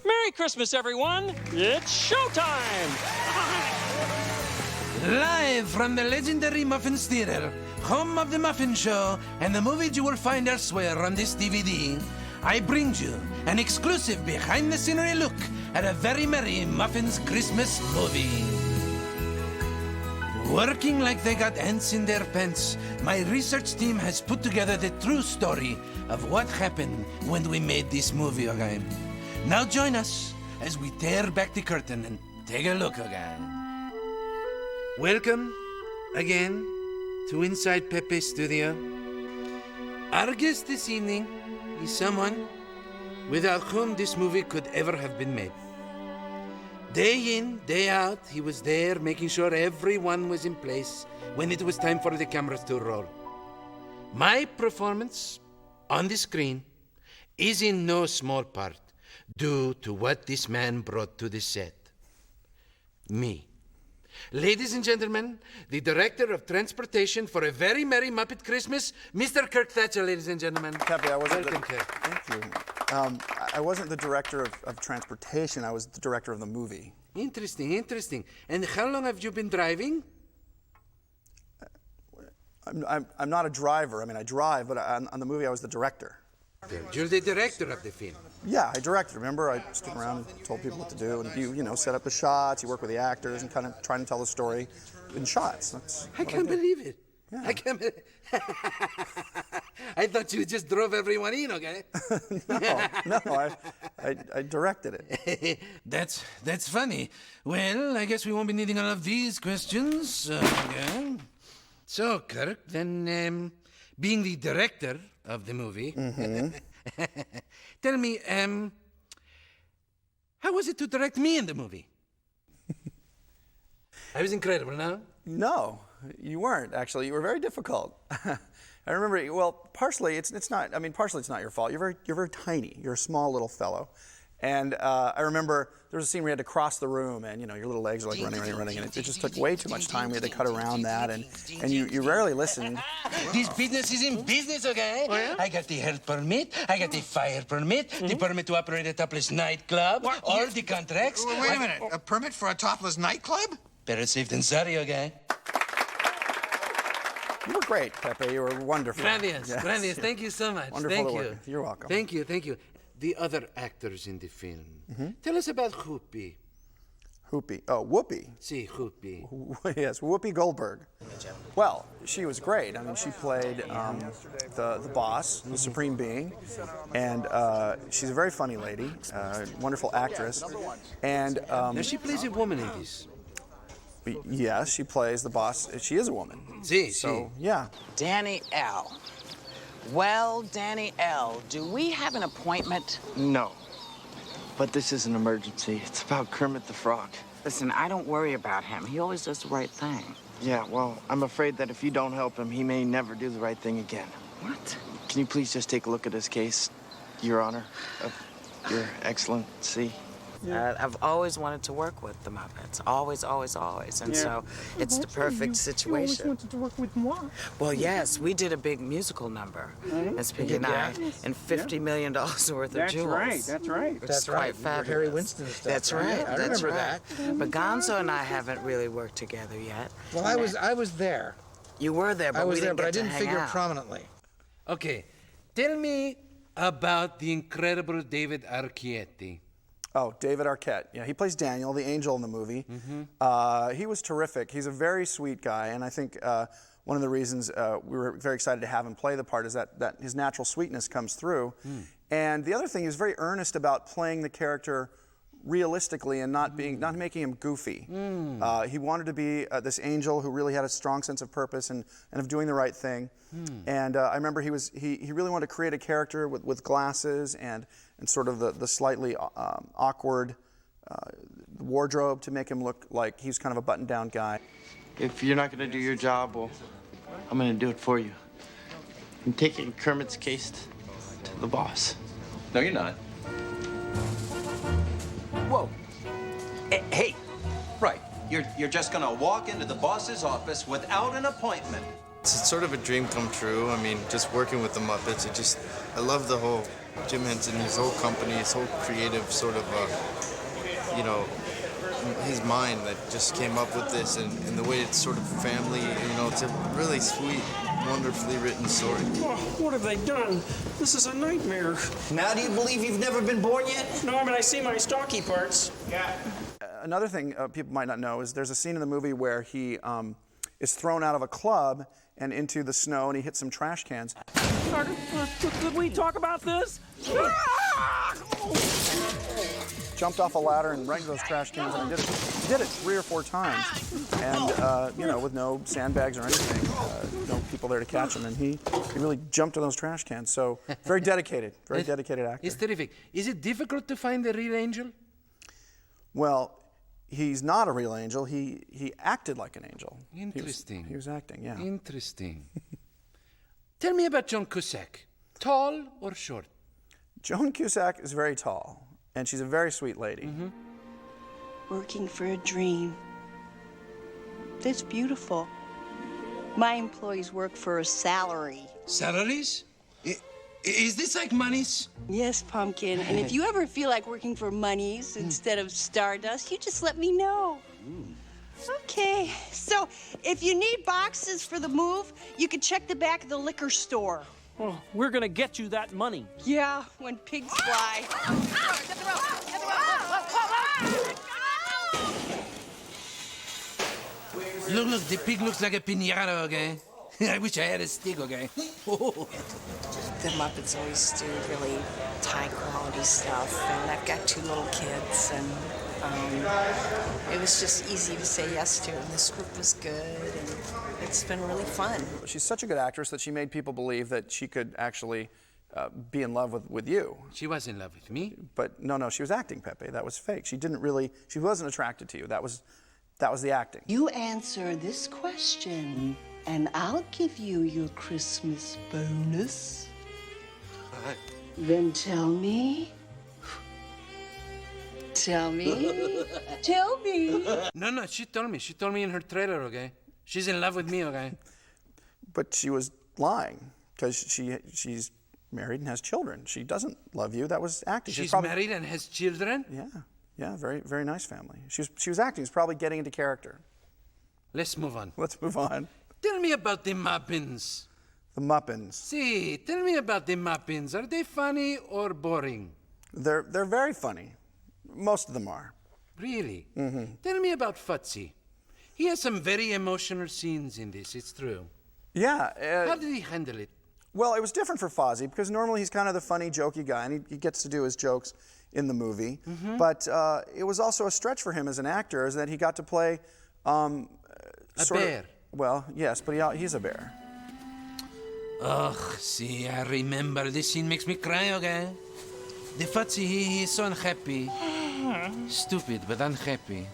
Merry Christmas, everyone! It's showtime! Live from the legendary Muffin Theater, home of the Muffin Show, and the movies you will find elsewhere on this DVD, I bring you an exclusive behind-the-scenery look at a very merry Muffins Christmas movie. Working like they got ants in their pants, my research team has put together the true story of what happened when we made this movie, okay? Now join us as we tear back the curtain and take a look, okay? Welcome again to Inside Pepe's studio. Our guest this evening is someone without whom this movie could ever have been made. Day in, day out, he was there making sure everyone was in place when it was time for the cameras to roll. My performance on the screen is in no small part due to what this man brought to the set. Me. Ladies and gentlemen, the Director of Transportation for a very merry Muppet Christmas, Mr. Kirk Thatcher, ladies and gentlemen. Pepe, I wasn't Welcome, Kirk. Thank you. I wasn't the Director of Transportation. I was the Director of the movie. Interesting, interesting. And how long have you been driving? I'm not a driver. I mean, I drive, but on the movie, I was the Director. You're the director of the film. Yeah, I directed. Remember, I stood around and told people what to do, and you know, set up the shots. You work with the actors and kind of trying to tell the story in shots. That's I can't believe it. Yeah. I can't. I thought you just drove everyone in, okay? No, I directed it. That's funny. Well, I guess we won't be needing all of these questions. Okay. So, Kirk, then, being the director of the movie, tell me, how was it to direct me in the movie? I was incredible, no? No, you weren't, actually. You were very difficult. I remember, well, partially it's not, I mean, partially it's not your fault. You're very tiny. You're a small little fellow. And I remember there was a scene where you had to cross the room, and you know your little legs are like running, and it just took way too much time. We had to cut around that, and you rarely listened. This business is in business, okay? Oh, yeah? I got the health permit, I got the fire permit, the permit to operate a topless nightclub, all the contracts. Wait a minute, a permit for a topless nightclub? Better safe than sorry, okay? You were great, Pepe. You were wonderful. Gracias, Yes. gracias. Thank you so much. Wonderful Thank to you. work with. You're welcome. Thank you, thank you. The other actors in the film. Tell us about Whoopi. Whoopi. Oh, Whoopi. See, Whoopi. Yes, Whoopi Goldberg. Well, she was great. I mean, she played the boss, the supreme being, and she's a very funny lady, wonderful actress, and Now she plays a woman in this. yes, she plays the boss. She is a woman. See, So yeah. Danny L. Well, Danny L., do we have an appointment? No. But this is an emergency. It's about Kermit the Frog. Listen, I don't worry about him. He always does the right thing. Yeah, well, I'm afraid that if you don't help him, he may never do the right thing again. What? Can you please just take a look at his case, Your Honor, Your Excellency? I've always wanted to work with the Muppets. Always, always, always. And so it's the perfect situation. You always wanted to work with moi. Well, yes, we did a big musical number as Piggy and I, and $50 million worth of That's jewels. right, that's right. It's quite fabulous. Harry Winston stuff. That's right, I that's remember right. But Gonzo and I haven't really worked together yet. Well, I was there. You were there, but I was we there, didn't but I get to didn't hang figure out. prominently. Okay, tell me about the incredible David Arquette. Oh, David Arquette. Yeah, he plays Daniel, the angel in the movie. He was terrific. He's a very sweet guy, and I think one of the reasons we were very excited to have him play the part is that his natural sweetness comes through. And the other thing, he was very earnest about playing the character realistically and not making him goofy. He wanted to be this angel who really had a strong sense of purpose and of doing the right thing. And I remember he really wanted to create a character with glasses and sort of the slightly awkward wardrobe to make him look like he's kind of a button-down guy. If you're not going to do your job, well, I'm going to do it for you. I'm taking Kermit's case to the boss. No, you're not. Whoa. Hey. Right. You're just gonna walk into the boss's office without an appointment It's sort of a dream come true. I mean, just working with the Muppets, I love the whole Jim Henson, his whole company, his whole creative sort of, his mind that just came up with this and the way it's sort of family, it's a really sweet, wonderfully written story. Oh, what have they done? This is a nightmare. Now do you believe you've never been born yet? No, I mean, I see my stocky parts. Another thing people might not know is there's a scene in the movie where he is thrown out of a club and into the snow, and he hits some trash cans. Could we talk about this? Jumped off a ladder and right into those trash cans, and he did it 3 or 4 times, and with no sandbags or anything, no people there to catch him, and he really jumped in those trash cans. So very dedicated actor. It's terrific. Is it difficult to find the real angel? Well, he's not a real angel. He acted like an angel. Interesting. He was acting, yeah. Interesting. Tell me about Joan Cusack. Tall or short? Joan Cusack is very tall, and she's a very sweet lady. Mm-hmm. Working for a dream. That's beautiful. My employees work for a salary. Salaries? Is this like monies? Yes, Pumpkin. And if you ever feel like working for monies instead of Stardust, you just let me know. Okay, so if you need boxes for the move, you can check the back of the liquor store. Well, we're gonna get you that money. Yeah, when pigs fly. Look, the pig looks like a piñata, okay? I wish I had a stick, okay? The Muppets always do really high-quality stuff, and I've got 2 little kids, and it was just easy to say yes to, and the script was good, and it's been really fun. She's such a good actress that she made people believe that she could actually be in love with you. She was in love with me. But no, she was acting, Pepe. That was fake. She wasn't attracted to you. That was the acting. You answer this question, and I'll give you your Christmas bonus. Then tell me. Tell me. Tell me. No, she told me. She told me in her trailer, okay? She's in love with me, okay? But she was lying, because she's married and has children. She doesn't love you. That was acting. She's married and has children? Yeah, very, very nice family. She was acting. She was probably getting into character. Let's move on. Let's move on. Tell me about the Muppets. The Muppets. See, tell me about the Muppets. Are they funny or boring? They're very funny. Most of them are. Really? Mm-hmm. Tell me about Futzy. He has some very emotional scenes in this, it's true. Yeah. How did he handle it? Well, it was different for Fozzie, because normally he's kind of the funny, jokey guy, and he gets to do his jokes in the movie. Mm-hmm. But it was also a stretch for him as an actor, is that he got to play a bear. Well, yes, but he's a bear. Ugh, see, I remember. This scene makes me cry, okay? The Futzy, he's so unhappy. Stupid, but unhappy.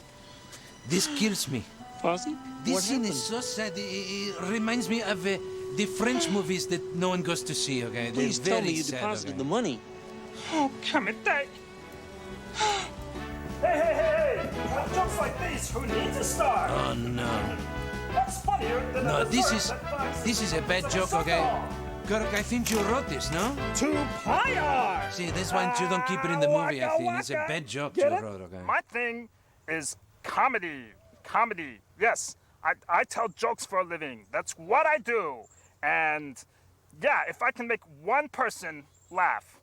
This kills me. Fozzie? This scene is so sad. It reminds me of the French movies that no one goes to see, okay? Please They're tell very me you sad, deposited okay? the money. Oh, Kermit, that... Hey! Jokes like these, who needs a star? Oh, no. What's funnier than No, a this dessert is a bad joke, okay? Kirk, I think you wrote this, no? To fire! See, this one, you don't keep it in the movie, I think. It's a bad joke you wrote, okay? My thing is comedy. Comedy, yes. I tell jokes for a living. That's what I do. And yeah, if I can make one person laugh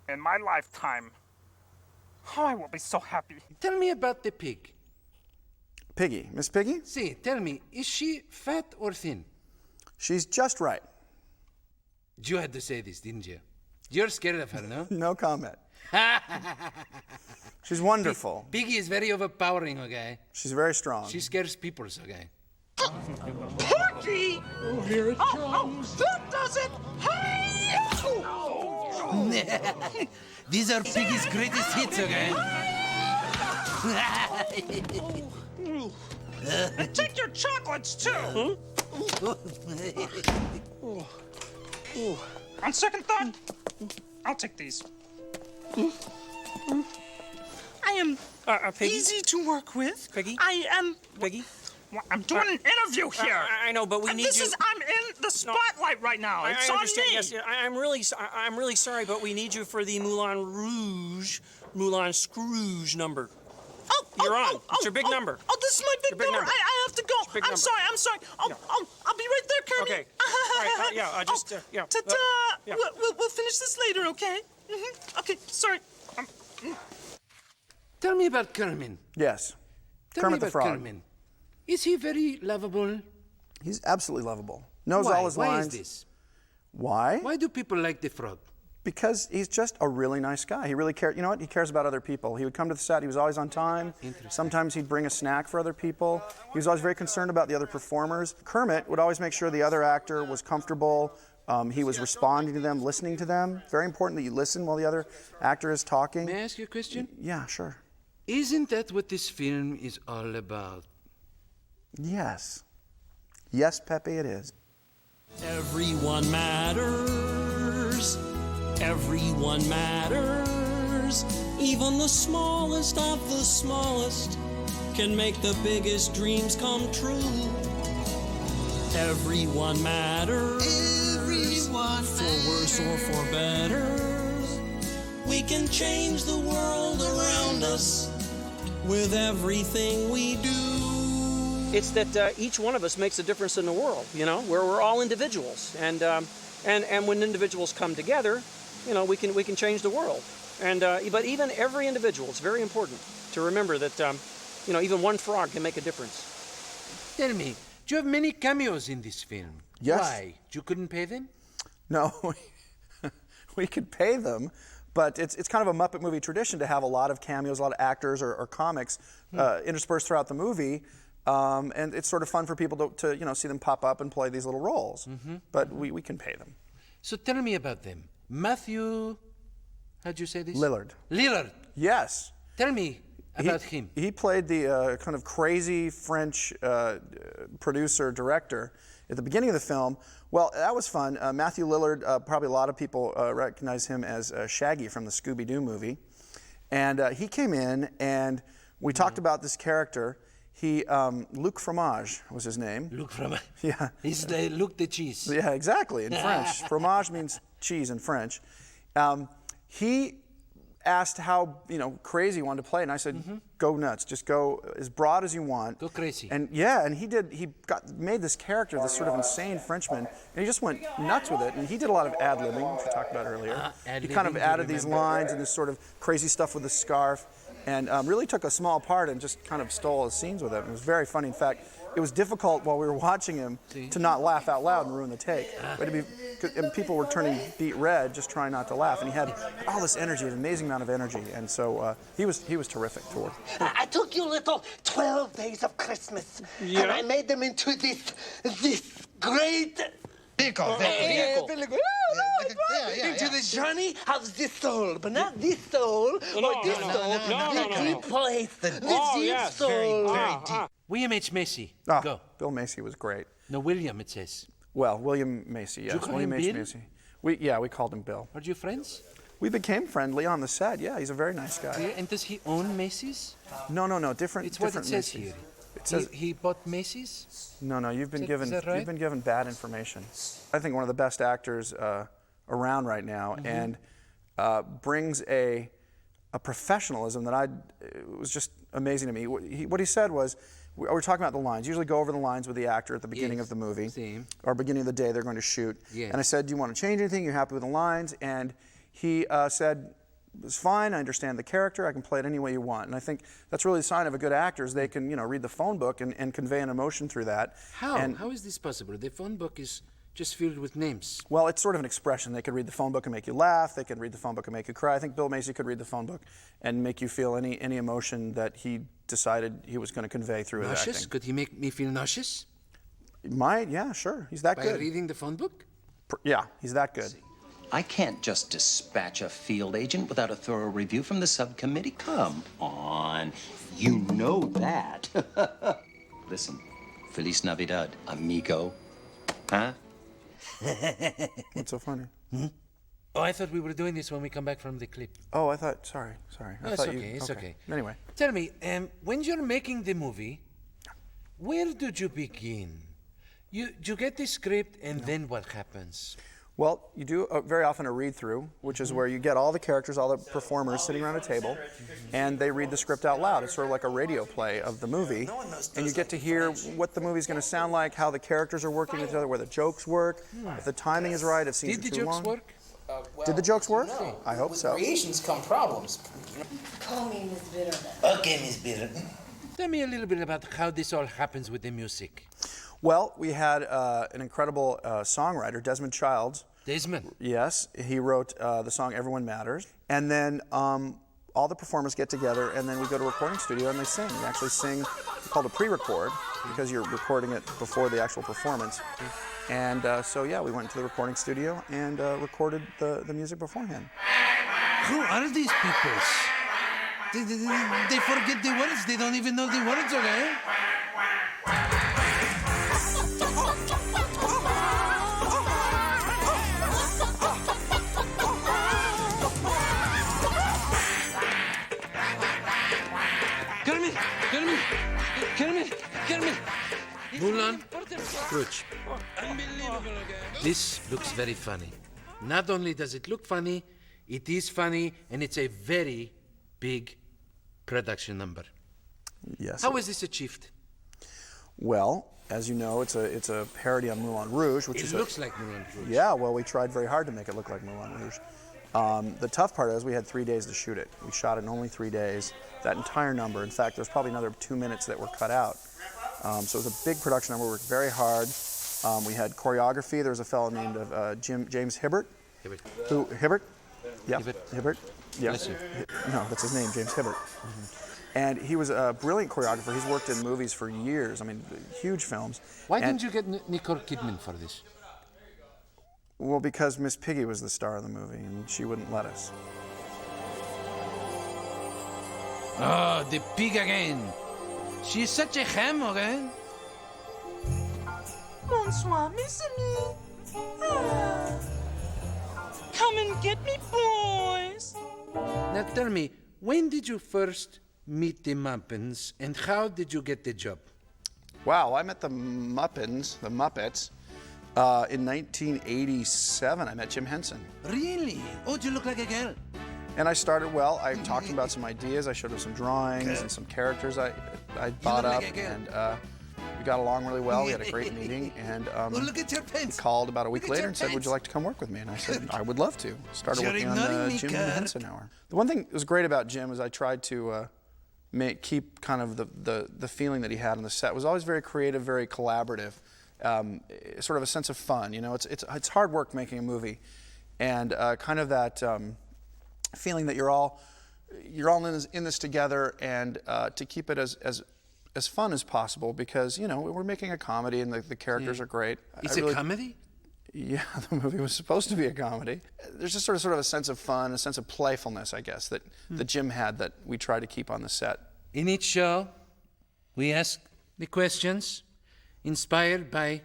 in my lifetime, oh, I will be so happy. Tell me about the pig. Piggy. Miss Piggy? See, tell me, is she fat or thin? She's just right. You had to say this, didn't you? You're scared of her, no? No comment. She's wonderful. Piggy is very overpowering, okay? She's very strong. She scares people, okay? Piggy! Oh, here it comes. That does it! Hey! These are Piggy's greatest hits, okay? Take your chocolates, too! On second thought, I'll take these. I am Piggy? easy to work with. Piggy? I am... Piggy? Well, I'm doing an interview here. I know, but we need This you... is... I'm the spotlight right now. It's I on understand. me. Yes, yeah, I'm really sorry, but we need you for the Moulin Scrooge number. You're on. It's your big number. Oh, this is my big number. number. I have to go. Big I'm number. sorry. I'll be right there, Kermit. Okay. All right. Yeah. Ta-ta. Yeah. We'll finish this later, okay? Okay. Sorry. Tell me about Kermit. Yes. Tell Kermit me the about Frog. Kermit. Is he very lovable? He's absolutely lovable. Knows Why? all his Why lines. is this? Why? Why do people like the frog? Because he's just a really nice guy. He really cares. You know what? He cares about other people. He would come to the set. He was always on time. Sometimes he'd bring a snack for other people. He was always very concerned about the other performers. Kermit would always make sure the other actor was comfortable. He was responding to them, listening to them. Very important that you listen while the other actor is talking. May I ask you a question? Yeah, sure. Isn't that what this film is all about? Yes. Yes, Pepe, it is. Everyone matters. Everyone matters. Even the smallest of the smallest can make the biggest dreams come true. Everyone matters. Everyone For worse or for better. We can change the world around us with everything we do. It's that each one of us makes a difference in the world, you know, where we're all individuals. And when individuals come together, you know, we can change the world. But even every individual, it's very important to remember that, you know, even one frog can make a difference. Tell me, do you have many cameos in this film? Yes. Why? You couldn't pay them? No, we could pay them, but it's kind of a Muppet movie tradition to have a lot of cameos, a lot of actors or comics interspersed throughout the movie. And it's sort of fun for people to you know, see them pop up and play these little roles. But we can pay them. So tell me about them. Matthew, how'd you say this? Lillard. Lillard. Yes. Tell me about him. He played the kind of crazy French producer-director at the beginning of the film. Well, that was fun. Matthew Lillard, probably a lot of people recognize him as Shaggy from the Scooby-Doo movie. And he came in and we talked about this character. Luc Fromage was his name. Luc Fromage. Yeah. He's the Luc the cheese. Yeah, exactly, in French. Fromage means cheese in French. He asked how, you know, crazy he wanted to play, and I said, go nuts, just go as broad as you want. Go crazy. And yeah, and he made this character, this sort of insane Frenchman, and he just went nuts with it. And he did a lot of ad-libbing, which we talked about earlier. He kind of added these lines and this sort of crazy stuff with the scarf, and really took a small part and just kind of stole his scenes with it. It was very funny. In fact, it was difficult while we were watching him to not laugh out loud and ruin the take. And people were turning beet red just trying not to laugh. And he had all this energy, an amazing amount of energy. And so he was terrific to work. I took you little 12 days of Christmas, and I made them into this great Vehicle. into the journey of this soul, but not this soul or this soul. The deep place, the deep soul. Very deep. William H. Macy. Oh, Go. Bill Macy was great. No, William, it says. Well, William Macy, yes. you call William him H. Bill? Macy. We called him Bill. Are you friends? We became friendly on the set. Yeah, he's a very nice guy. Yeah, and does he own Macy's? No, different. It's what it different says Macy's. here. It says He bought Macy's? no. You've been given is that right? you've been given bad information. I think one of the best actors around right now, and brings a professionalism that it was just amazing to me. What he said was, we were talking about the lines. Usually go over the lines with the actor at the beginning of the movie, or beginning of the day they're going to shoot. Yes. And I said, do you want to change anything? You're happy with the lines? And he said, it's fine. I understand the character. I can play it any way you want. And I think that's really a sign of a good actor is they can, you know, read the phone book and convey an emotion through that. How? And, How is this possible? The phone book is just filled with names. well, it's sort of an expression. They could read the phone book and make you laugh. They could read the phone book and make you cry. I think Bill Macy could read the phone book and make you feel any emotion that he decided he was going to convey through his Nauseous? acting. Could he make me feel nauseous? Might, yeah, sure. He's that By good. reading the phone book? Yeah, he's that good. I can't just dispatch a field agent without a thorough review from the subcommittee. Come on. You know that. Listen, Feliz Navidad, amigo. Huh? What's so funny? Oh, I thought we were doing this when we come back from the clip. Oh, I thought, sorry. No, it's okay, it's okay. Anyway. Tell me, when you're making the movie, where did you begin? You get the script, and then what happens? Well, you do very often a read-through, which is where you get all the characters, all the performers sitting around a table, and they read the script out loud. It's sort of like a radio play of the movie, and you get to hear what the movie's going to sound like, how the characters are working with each other, where the jokes work, if the timing is right, if scenes are too long. Did the jokes work? Did the jokes work? No. I hope so. With creations come problems. Call me Miss Bitterman. Okay, Miss Bitterman. Tell me a little bit about how this all happens with the music. Well, we had an incredible songwriter, Desmond Childs. Desmond? Yes, he wrote the song Everyone Matters. And then all the performers get together, and then we go to a recording studio and they sing. They actually sing, it's called a pre-record, because you're recording it before the actual performance. And so, yeah, we went to the recording studio and recorded the music beforehand. Who are these people? They forget the words. They don't even know the words, okay? Kermit! Mulan, Scrooge. This looks very funny. Not only does it look funny, it is funny, and it's a very big production number. Yes. How is this achieved? Well, as you know, it's a parody on Moulin Rouge, which It looks like Moulin Rouge. Yeah, well, we tried very hard to make it look like Moulin Rouge. The tough part is we had 3 days to shoot it. We shot it in only 3 days, that entire number. In fact, there's probably another 2 minutes that were cut out. So it was a big production number. We worked very hard. We had choreography. There was a fellow named James Hibbert. Hibbert? Yeah, Hibbert. Yeah. No, that's his name, James Hibbert. And he was a brilliant choreographer. He's worked in movies for years. I mean, huge films. Why didn't you get Nicole Kidman for this? Well, because Miss Piggy was the star of the movie, and she wouldn't let us. Oh, the pig again. She's such a ham, okay? Bonsoir, mes amis. Come and get me, boys. Now tell me, when did you first meet the Muppets, and how did you get the job? Wow, I met the Muppets, in 1987. I met Jim Henson. Really? Oh, do you look like a girl? And I started, well, I talked about some ideas. I showed him some drawings and some characters I thought up. And we got along really well. We had a great meeting. And look at your pens. He called about a week later and said, would you like to come work with me? And I said, I would love to. Started working on the Jim Henson Hour. The one thing that was great about Jim was I tried to keep kind of the feeling that he had on the set. It was always very creative, very collaborative. Sort of a sense of fun. You know, it's hard work making a movie. And kind of that feeling that you're all in this together, and to keep it as fun as possible, because you know we're making a comedy and the characters are great. It's a comedy? Yeah, the movie was supposed to be a comedy. There's just sort of a sense of fun, a sense of playfulness, I guess, that Jim had that we try to keep on the set. In each show, we ask the questions inspired by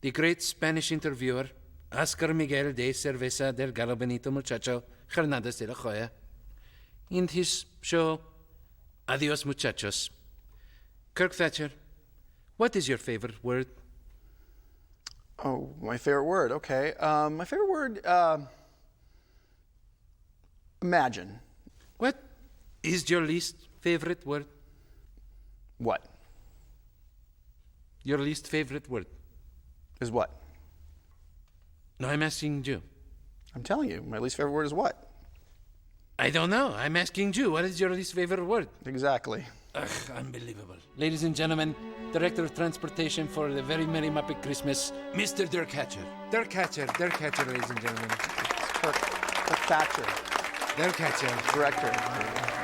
the great Spanish interviewer Oscar Miguel de Cerveza del Galo Benito Muchacho Hernández de la Joya, in his show Adios Muchachos. Kirk Thatcher, what is your favorite word? Oh, my favorite word, okay. My favorite word, imagine. What is your least favorite word? What? Your least favorite word? Is what? No, I'm asking you. I'm telling you, my least favorite word is what? I don't know. I'm asking you. What is your least favorite word? Exactly. Ugh, unbelievable. Ladies and gentlemen, Director of Transportation for the Very Merry Muppet Christmas, Mr. Dirk Hatcher. Dirk Hatcher, ladies and gentlemen. Kirk Thatcher. Dirk Hatcher. Director.